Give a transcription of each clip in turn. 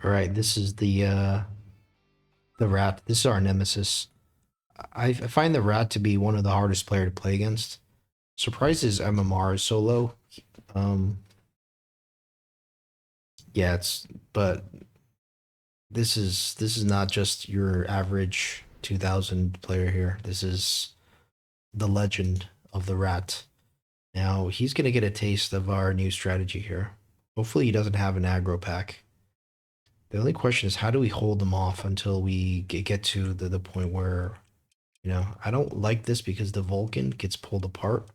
All right, this is the rat. This is our nemesis. I find the rat to be one of the hardest player to play against. Surprised his MMR is so low. Um, yeah, it's but this is not just your average 2000 player here. This is the legend of the rat. Now he's gonna get a taste of our new strategy here. Hopefully he doesn't have an aggro pack. The only question is how do we hold them off until we get to the point where, I don't like this because the Vulcan gets pulled apart.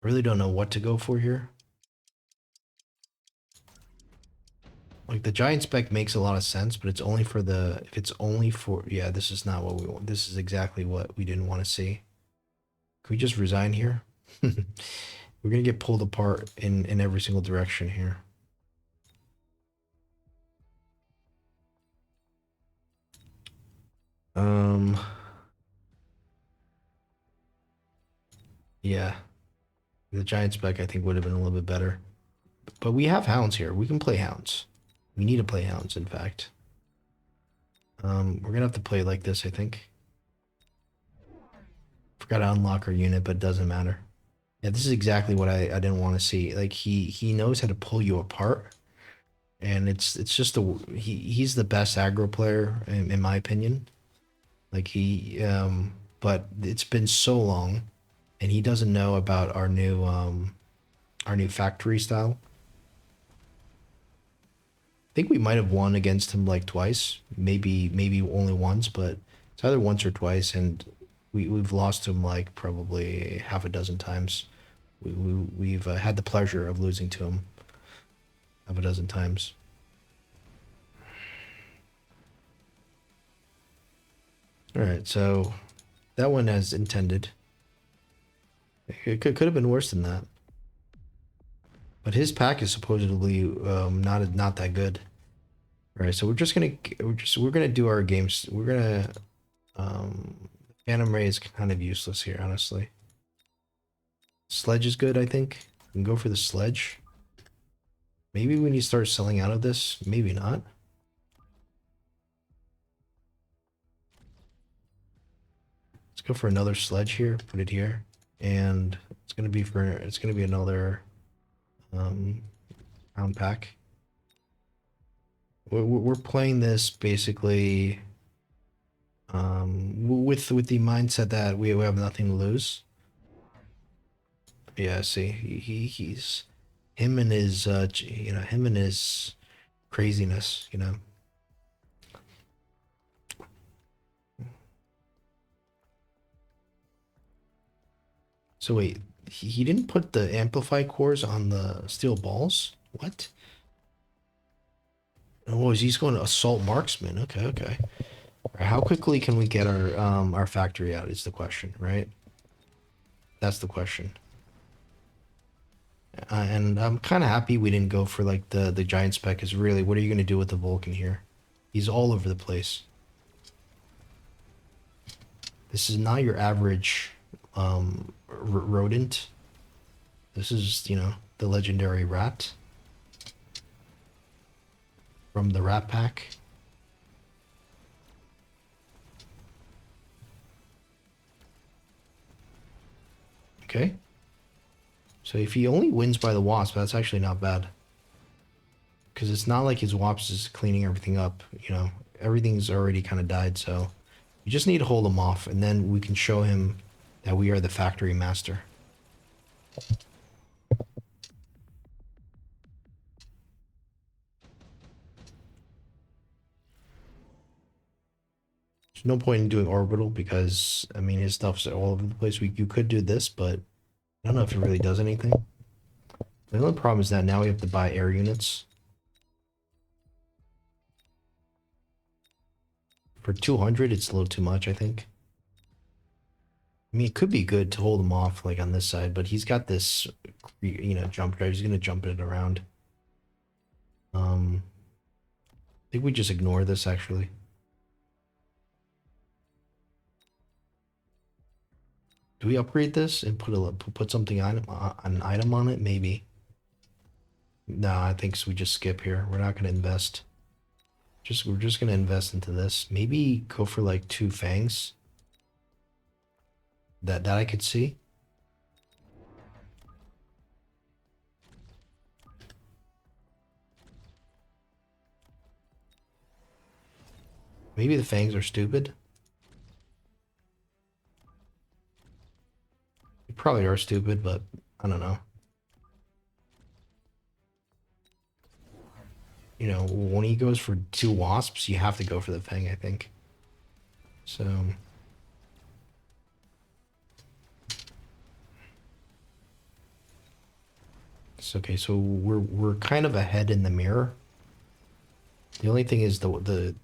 I really don't know what to go for here. Like the giant spec makes a lot of sense, but it's only for the if it's only for yeah, this is not what we want. This is exactly what we didn't want to see. Can we just resign here? We're gonna get pulled apart in every single direction here. Um yeah. The giant spec I think would have been a little bit better. But we have hounds here. We can play hounds. We need to play hounds, in fact. We're gonna have to play like this, I think. Forgot to unlock our unit, but it doesn't matter. Yeah, this is exactly what I didn't want to see. Like he knows how to pull you apart, and it's just he's the best aggro player in my opinion. Like but it's been so long, and he doesn't know about our new factory style. I think we might have won against him like twice, maybe only once, but it's either once or twice, and we've lost to him like probably half a dozen times. We've had the pleasure of losing to him half a dozen times. All right, so that one as intended. It could have been worse than that, but his pack is supposedly not that good. All right, so we're gonna do our games. We're gonna Phantom Ray is kind of useless here, honestly. Sledge is good, I think. We can go for the sledge. Maybe when you start selling out of this, maybe not. Let's go for another sledge here. Put it here, and it's gonna be another pound pack. We're playing this basically with the mindset that we have nothing to lose. Yeah, see, he's him and his him and his craziness, So wait, he didn't put the amplify cores on the steel balls? What? Oh, he's going to assault marksman. Okay, okay. How quickly can we get our factory out is the question, right? That's the question. And I'm kind of happy we didn't go for like the giant spec. Is really what are you going to do with the Vulcan here? He's all over the place. This is not your average rodent. This is the legendary rat from the Rat Pack. Okay. So if he only wins by the wasp, that's actually not bad. Because it's not like his wasp is cleaning everything up, Everything's already kind of died, so you just need to hold him off, and then we can show him that we are the factory master. There's no point in doing orbital because, I mean, his stuff's all over the place. You could do this, but I don't know if it really does anything. The only problem is that now we have to buy air units. For 200, it's a little too much, I think. I mean, it could be good to hold him off, like, on this side, but he's got this, jump drive. He's going to jump it around. I think we just ignore this, actually. Do we upgrade this and put something on an item on it? Maybe. No, I think we just skip here. We're not going to invest. We're just going to invest into this. Maybe go for like 2 fangs. That I could see. Maybe the fangs are stupid. They probably are stupid, but I don't know. You know, when he goes for 2 wasps, you have to go for the fang, I think. So it's okay. So we're kind of ahead in the mirror. The only thing is the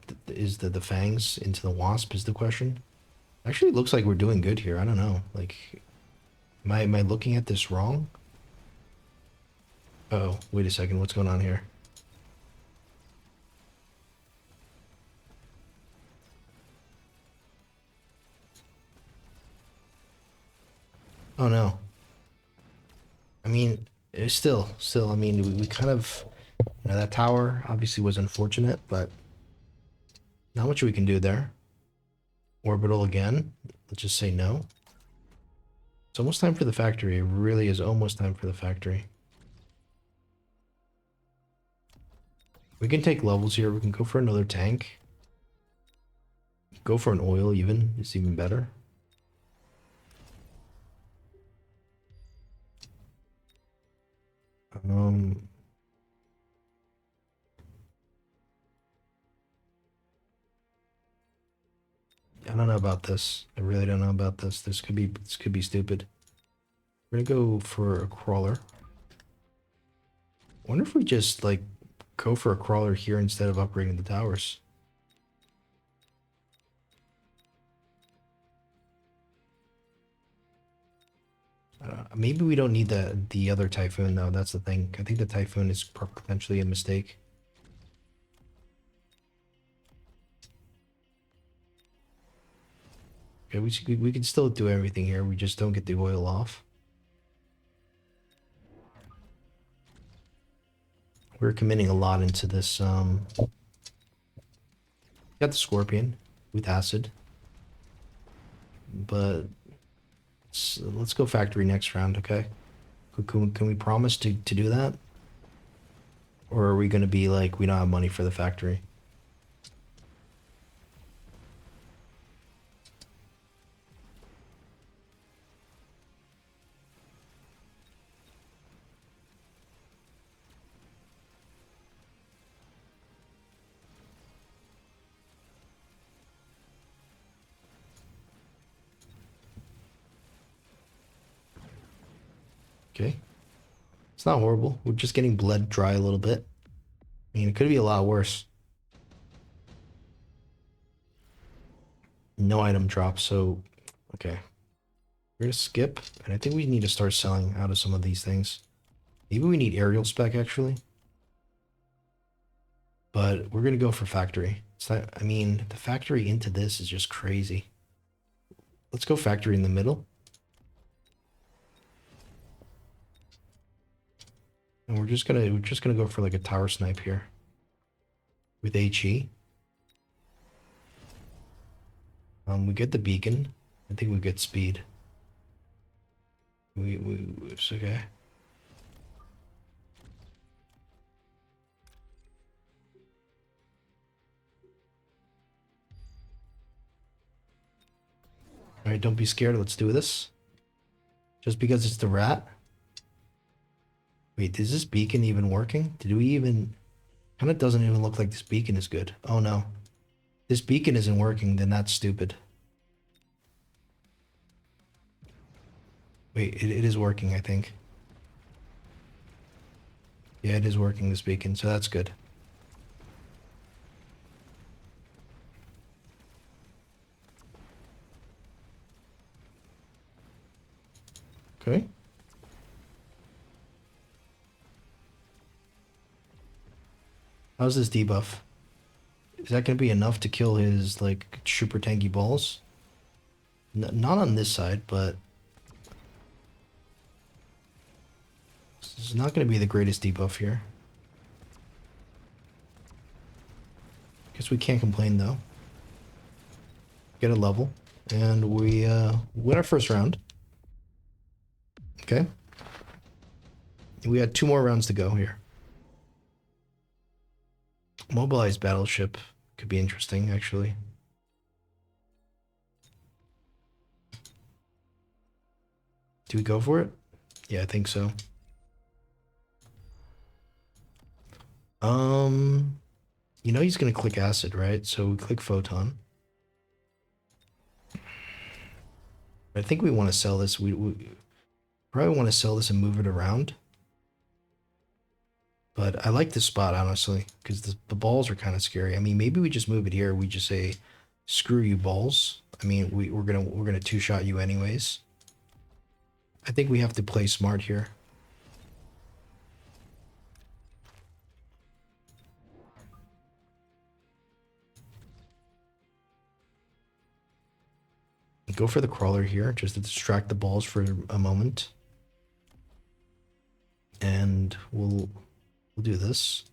fangs into the wasp is the question. Actually, it looks like we're doing good here. I don't know. Like, am I looking at this wrong? Oh, wait a second. What's going on here? Oh no. I mean, still. I mean, we kind of, that tower obviously was unfortunate, but not much we can do there. Orbital again. Let's just say no. It's almost time for the factory. It really is almost time for the factory. We can take levels here. We can go for another tank. Go for an oil even. It's even better. Um, I don't know about this. I really don't know about this. This could be stupid. We're gonna go for a crawler. I wonder if we just like go for a crawler here instead of upgrading the towers. Maybe we don't need the other typhoon though. That's the thing. I think the typhoon is potentially a mistake. Okay, we can still do everything here. We just don't get the oil off. We're committing a lot into this. Got the scorpion with acid, but let's go factory next round, okay? Can we promise to do that? Or are we going to be like, we don't have money for the factory? Okay. It's not horrible. We're just getting bled dry a little bit. I mean, it could be a lot worse. No item drop, so okay. We're gonna skip, and I think we need to start selling out of some of these things. Maybe we need aerial spec actually, but we're gonna go for factory. It's not, I mean, the factory into this is just crazy. Let's go factory in the middle. And we're just gonna go for like a tower snipe here with HE. We get the beacon. I think we get speed. It's okay. All right, don't be scared. Let's do this. Just because it's the rat. Wait, is this beacon even working? Did we even? Kind of doesn't even look like this beacon is good. Oh no, this beacon isn't working. Then that's stupid. Wait, it is working. I think. Yeah, it is working. This beacon, so that's good. Okay. How's this debuff? Is that going to be enough to kill his, like, super tanky balls? Not on this side, but... This is not going to be the greatest debuff here. Guess we can't complain though. Get a level, and we win our first round. Okay. We had 2 more rounds to go here. Mobilized battleship could be interesting, actually. Do we go for it? Yeah, I think so. You know he's gonna click acid, right? So we click photon. I think we want to sell this. We probably want to sell this and move it around. But I like this spot, honestly, because the balls are kind of scary. I mean, maybe we just move it here. We just say, screw you balls. I mean, we're gonna 2-shot you anyways. I think we have to play smart here. Go for the crawler here, just to distract the balls for a moment. And we'll do this.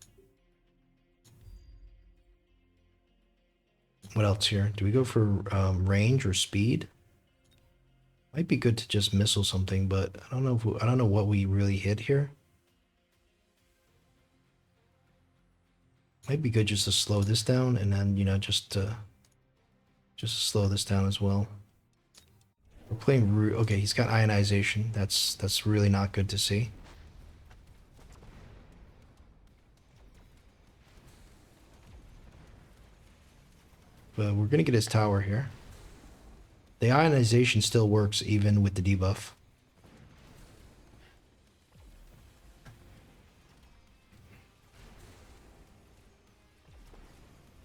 What else here? Do we go for range or speed? Might be good to just missile something, but I don't know if I don't know what we really hit here. Might be good just to slow this down, and then just to slow this down as well. We're playing okay. He's got ionization. That's really not good to see. But we're gonna get his tower here. The ionization still works even with the debuff.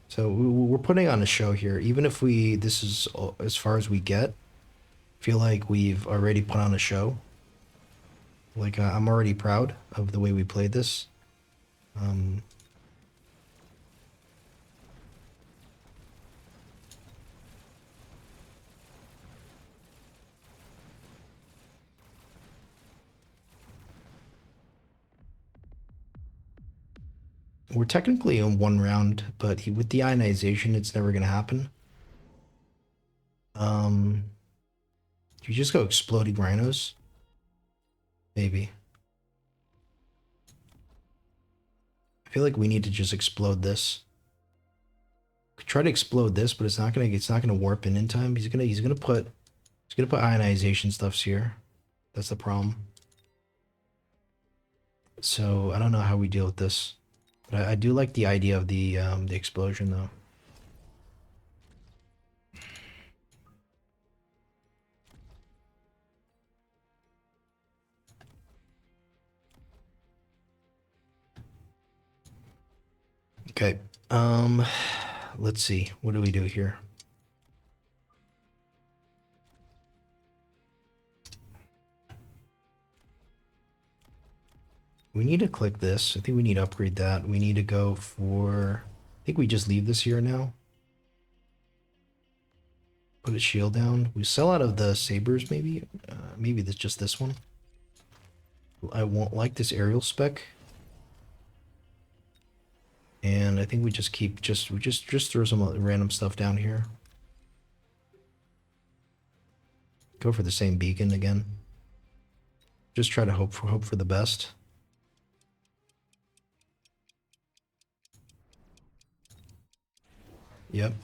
So we're putting on a show here. Even if this is as far as we get, I feel like we've already put on a show. Like, I'm already proud of the way we played this. We're technically in 1 round, but with the ionization, it's never going to happen. Do you just go exploding rhinos? Maybe. I feel like we need to just explode this. Could try to explode this, but it's not gonna warp in time. He's gonna put ionization stuffs here. That's the problem. So I don't know how we deal with this. But I do like the idea of the explosion though. Okay. Let's see. What do we do here? We need to click this. I think we need to upgrade that. We need to go for... I think we just leave this here now. Put a shield down. We sell out of the sabers, maybe? Maybe just this one. I won't like this aerial spec. And I think we just keep... We just throw some random stuff down here. Go for the same beacon again. Just try to hope for the best. Yep.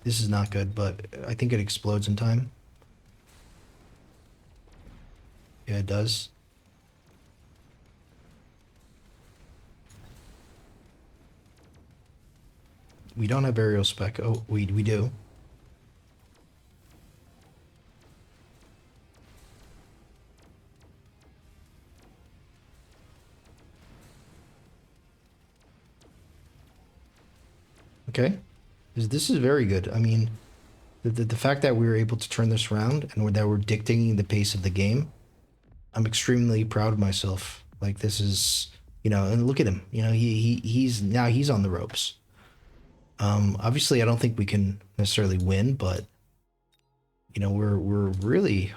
This is not good, but I think it explodes in time. Yeah, it does. We don't have aerial spec. Oh, we do. Okay. This is very good. I mean, the fact that we were able to turn this around and that we're dictating the pace of the game, I'm extremely proud of myself. Like, this is, and look at him. He's on the ropes. Obviously I don't think we can necessarily win, but we're really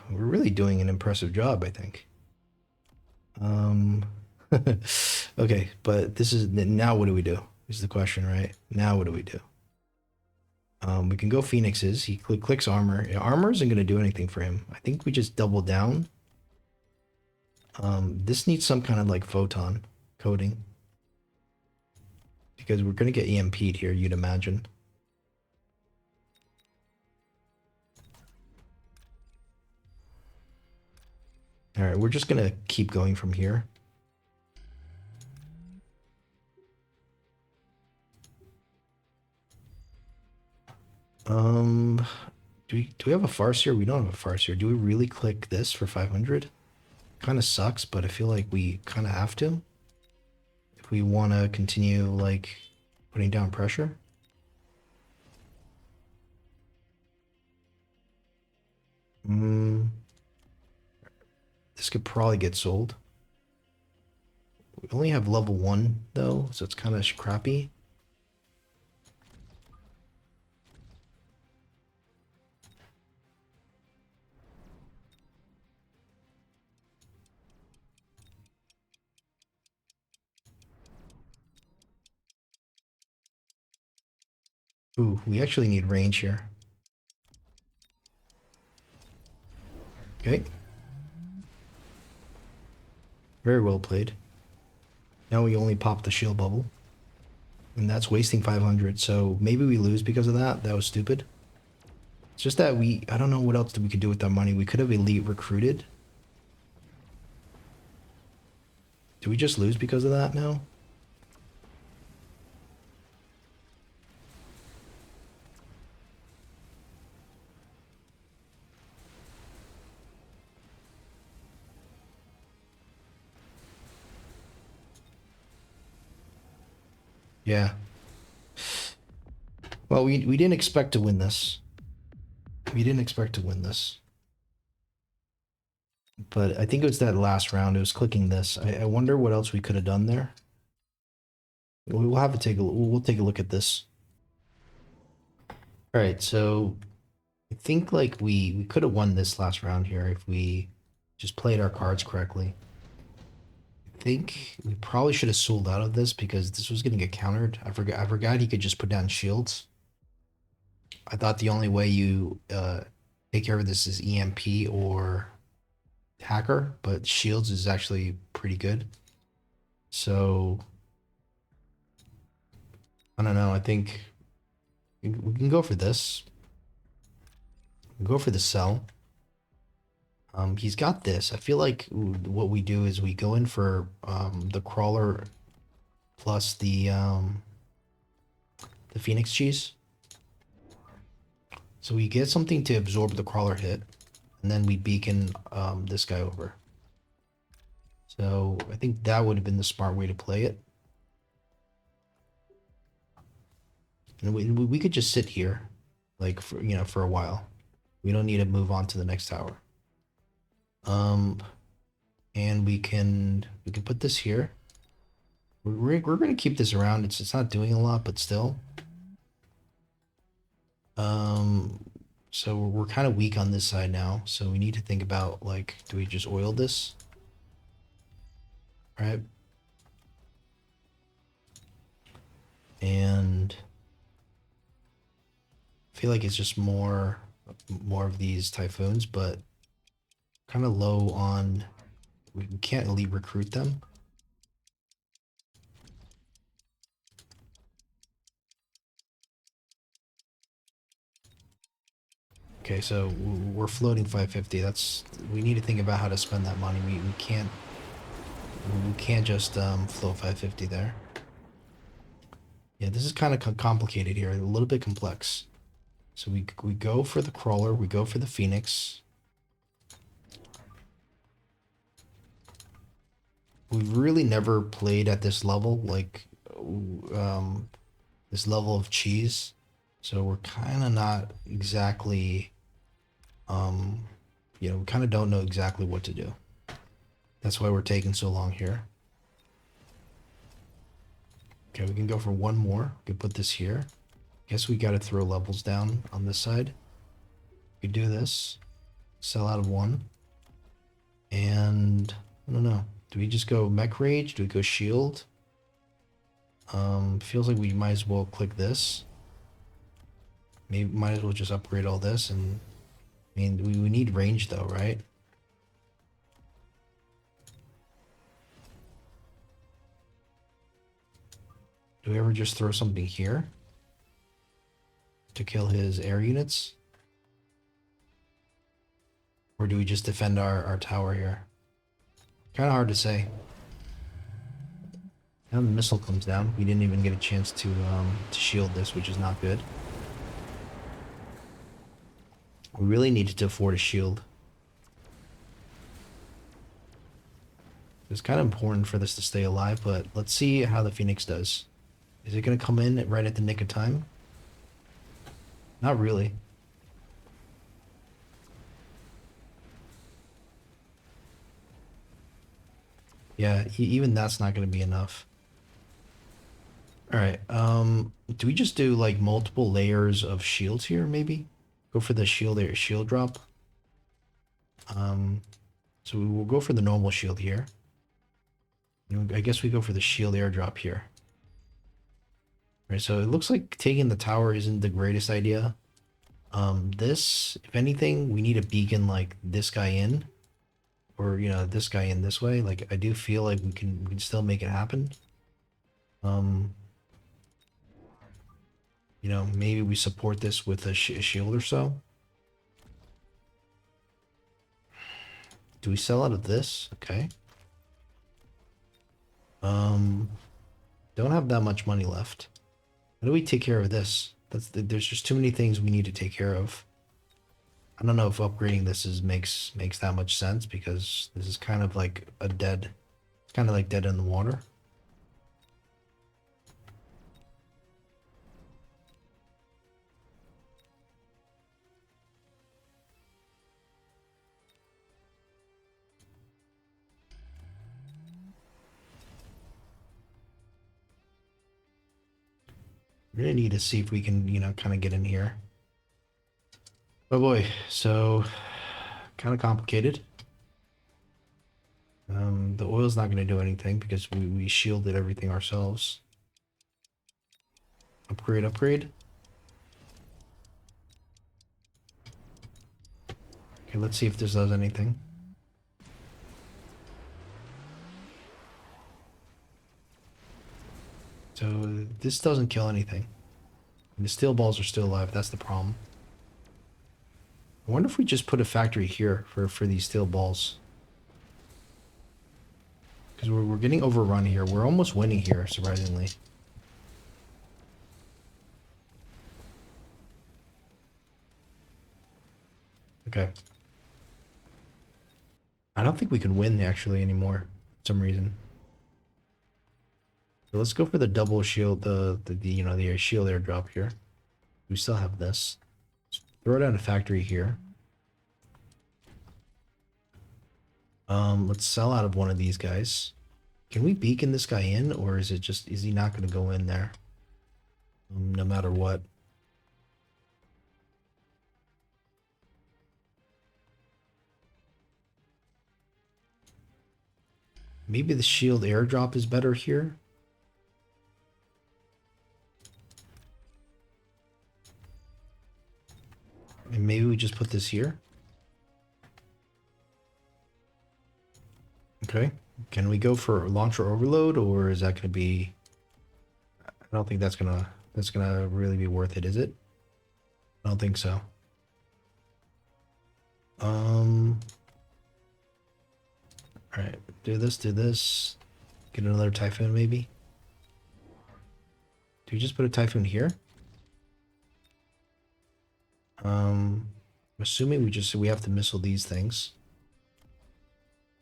doing an impressive job, I think. Okay, but this is now what do we do? is the question, right? Now what do we do? We can go Phoenixes. He clicks armor. Yeah, armor isn't going to do anything for him. I think we just double down. This needs some kind of like photon coating. Because we're going to get EMP'd here, you'd imagine. Alright, we're just going to keep going from here. Do we have a Farseer? We don't have a Farseer. Do we really click this for 500? Kind of sucks, but I feel like we kind of have to. If we want to continue, like, putting down pressure. This could probably get sold. We only have level 1, though, so it's kind of crappy. Ooh, we actually need range here. Okay. Very well played. Now we only pop the shield bubble. And that's wasting 500, so maybe we lose because of that. That was stupid. It's just that I don't know what else we could do with that money. We could have elite recruited. Do we just lose because of that now? Yeah. Well, we didn't expect to win this. We didn't expect to win this. But I think it was that last round. It was clicking this. I wonder what else we could have done there. We'll have to we'll take a look at this. All right, so I think like we could have won this last round here if we just played our cards correctly. I think we probably should have sold out of this because this was going to get countered. I forgot he could just put down shields. I thought the only way you take care of this is EMP or hacker, but shields is actually pretty good. So I don't know. I think we can go for this. Go for the sell. He's got this. I feel like what we do is we go in for the crawler plus the Phoenix cheese. So we get something to absorb the crawler hit, and then we beacon this guy over. So I think that would have been the smart way to play it. And we could just sit here, like for a while. We don't need to move on to the next tower. And we can put this here. We're gonna keep this around. It's not doing a lot, but still. So we're kind of weak on this side now. So we need to think about like, do we just oil this? Right. And I feel like it's just more of these typhoons, but kind of low on. We can't elite recruit them. Okay, so we're floating 550. We need to think about how to spend that money. We can't just float 550 there. Yeah, this is kind of complicated here, a little bit complex. So we go for the crawler, we go for the Phoenix. We've really never played at this level, like this level of cheese. So we're kind of not exactly we kind of don't know exactly what to do. That's why we're taking so long here. Okay, we can go for one more. We can put this here. Guess we got to throw levels down on this side. We do this. Sell out of one. And I don't know. Do we just go mech rage? Do we go shield? Feels like we might as well click this. Maybe might as well just upgrade all this. And I mean, we need range though, right? Do we ever just throw something here to kill his air units? Or do we just defend our tower here? Kind of hard to say. Now the missile comes down. We didn't even get a chance to shield this, which is not good. We really needed to afford a shield. It's kind of important for this to stay alive, but let's see how the Phoenix does. Is it going to come in right at the nick of time? Not really. Yeah, even that's not going to be enough. All right. Do we just do like multiple layers of shields here? Maybe go for the shield drop. So we will go for the normal shield here. I guess we go for the shield airdrop here. All right. So it looks like taking the tower isn't the greatest idea. This, if anything, we need a beacon like this guy in, or this guy in this way. Like I do feel like we can still make it happen. Maybe we support this with a shield or so. Do we sell out of this? Okay. Don't have that much money left. How do we take care of this? There's just too many things we need to take care of. I don't know if upgrading this makes that much sense, because this is kind of like it's kind of like dead in the water. We're gonna need to see if we can, kind of get in here. Oh boy, so kind of complicated. The oil's not gonna do anything because we shielded everything ourselves. Upgrade. Okay, let's see if this does anything. So this doesn't kill anything. And the steel balls are still alive. That's the problem. I wonder if we just put a factory here for these steel balls. Because we're getting overrun here. We're almost winning here, surprisingly. Okay. I don't think we can win actually anymore for some reason. So let's go for the double shield, the shield airdrop here. We still have this. Let's throw down a factory here. Let's sell out of one of these guys. Can we beacon this guy in, or is he not going to go in there? No matter what. Maybe the shield airdrop is better here. And maybe we just put this here. Okay. Can we go for launcher overload, or is that going to be... I don't think that's gonna really be worth it, is it? I don't think so. All right, do this. Get another typhoon, maybe. Do we just put a typhoon here? I'm assuming we have to missile these things.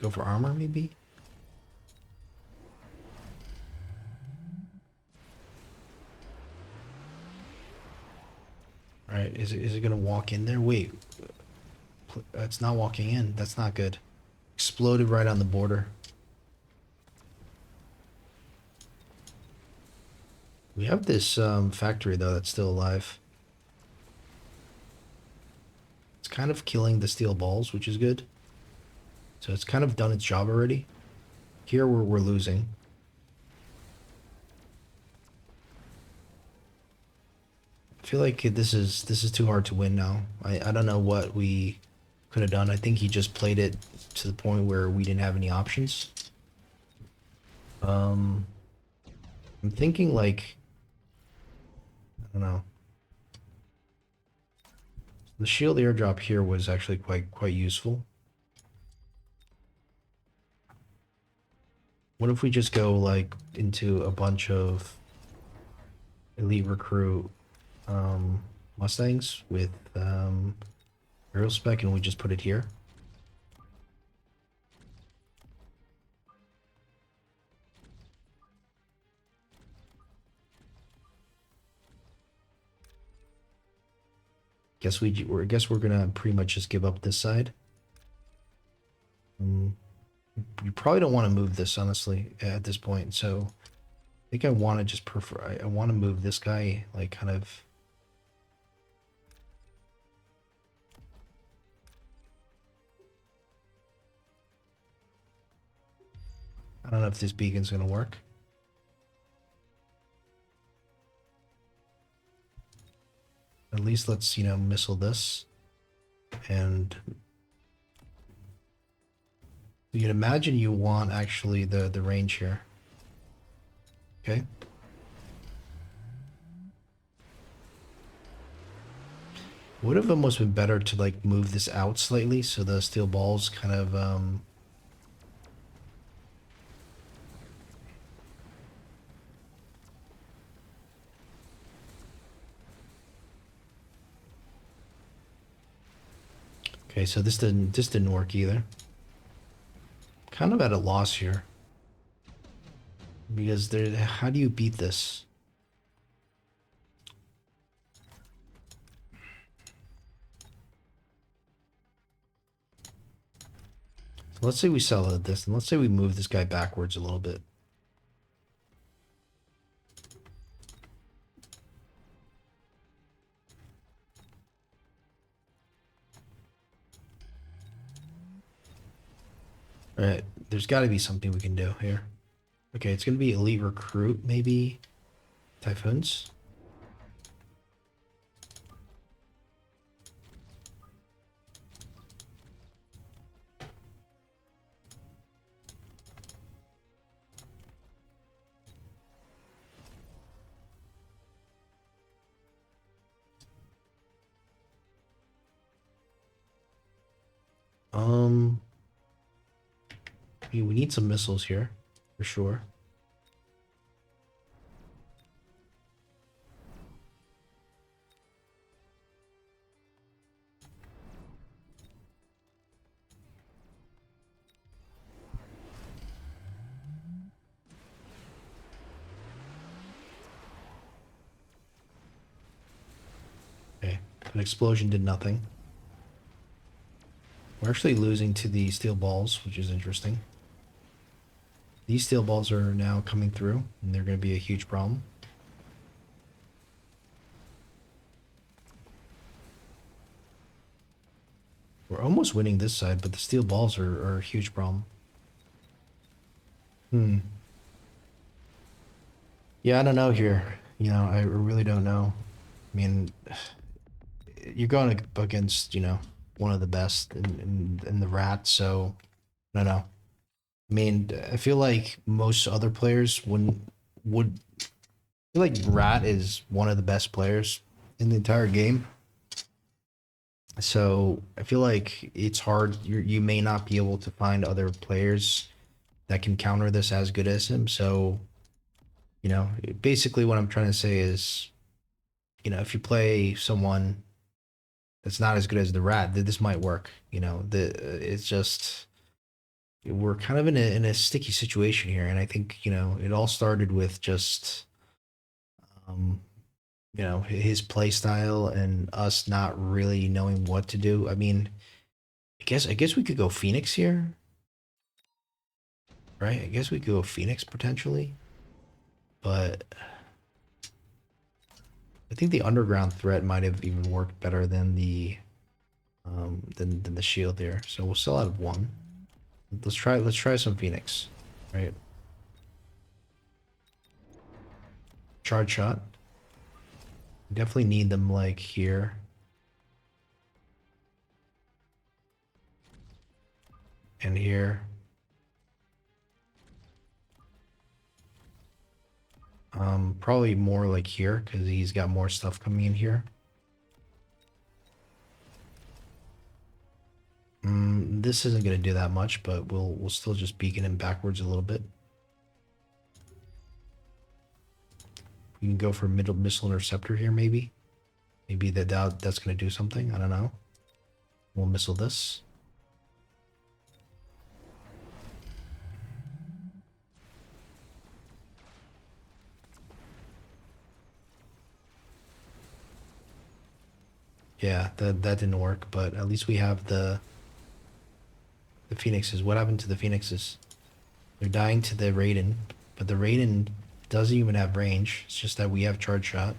Go for armor, maybe. All right, is it gonna walk in there? Wait, it's not walking in. That's not good. Exploded right on the border. We have this factory though that's still alive. It's kind of killing the steel balls, which is good. So it's kind of done its job already. Here we're losing. feel like this is too hard to win now. I don't know what we could have done. I think he just played it to the point where we didn't have any options. I'm thinking like I don't know. The shield airdrop here was actually quite useful. What if we just go like into a bunch of elite recruit Mustangs with aerial spec and we just put it here? I guess we're gonna pretty much just give up this side. You probably don't want to move this honestly at this point. So I think I want to just prefer. I want to move this guy like kind of. I don't know if this beacon's gonna work. At least let's missile this and. You can imagine you want actually the range here. Okay. Would have almost been better to like move this out slightly so the steel balls kind of Okay, so this didn't work either. Kind of at a loss here. Because how do you beat this? So let's say we sell this, and let's say we move this guy backwards a little bit. All right, there's got to be something we can do here. Okay, it's going to be elite recruit, maybe Typhoons. We need some missiles here, for sure. Okay, an explosion did nothing. We're actually losing to the steel balls, which is interesting. These steel balls are now coming through, and they're going to be a huge problem. We're almost winning this side, but the steel balls are a huge problem. Yeah, I don't know here. I really don't know. I mean, you're going up against, one of the best in the rat, so I don't know. I mean, I feel like most other players would I feel like Rat is one of the best players in the entire game. So I feel like it's hard. You may not be able to find other players that can counter this as good as him. So, basically what I'm trying to say is, if you play someone that's not as good as the Rat, this might work. It's just we're kind of in a sticky situation here, and I think it all started with just um, his play style and us not really knowing what to do. I mean, I guess we could go Phoenix here, right? I guess we could go Phoenix potentially, but I think the underground threat might have even worked better than than the shield there. So we'll still have one. Let's try some Phoenix, right? Charge shot. We definitely need them like here. And here. Probably more like here because he's got more stuff coming in here. This isn't going to do that much, but we'll still just beacon him backwards a little bit. We can go for middle missile interceptor here, maybe. Maybe that's going to do something. I don't know. We'll missile this. Yeah, that didn't work, but at least we have the Phoenixes. What happened to the Phoenixes? They're dying to the Raiden, but the Raiden doesn't even have range. It's just that we have charge shot.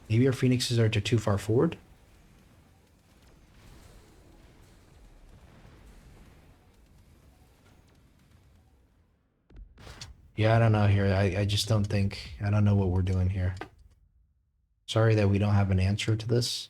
Maybe our Phoenixes are too far forward? Yeah, I don't know here. I just don't think... I don't know what we're doing here. Sorry that we don't have an answer to this.